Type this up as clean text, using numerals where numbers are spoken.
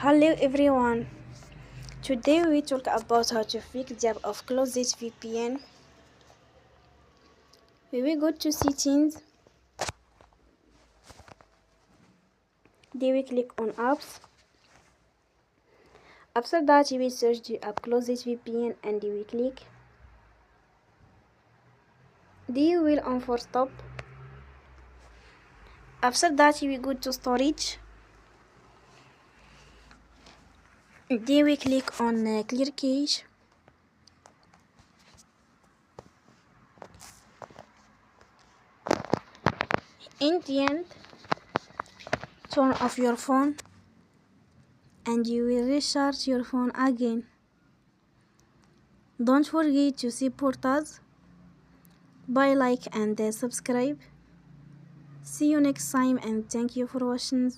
Hello everyone. Today we talk about how to fix the app of closed VPN. We will go to settings. Then we click on apps. After that we will search the app closed VPN and we click. Then you will unforce stop. After that we go to storage. Then we click on clear cache. In the end, turn off your phone and you will restart your phone again. Don't forget to support us by like and subscribe. See you next time and thank you for watching.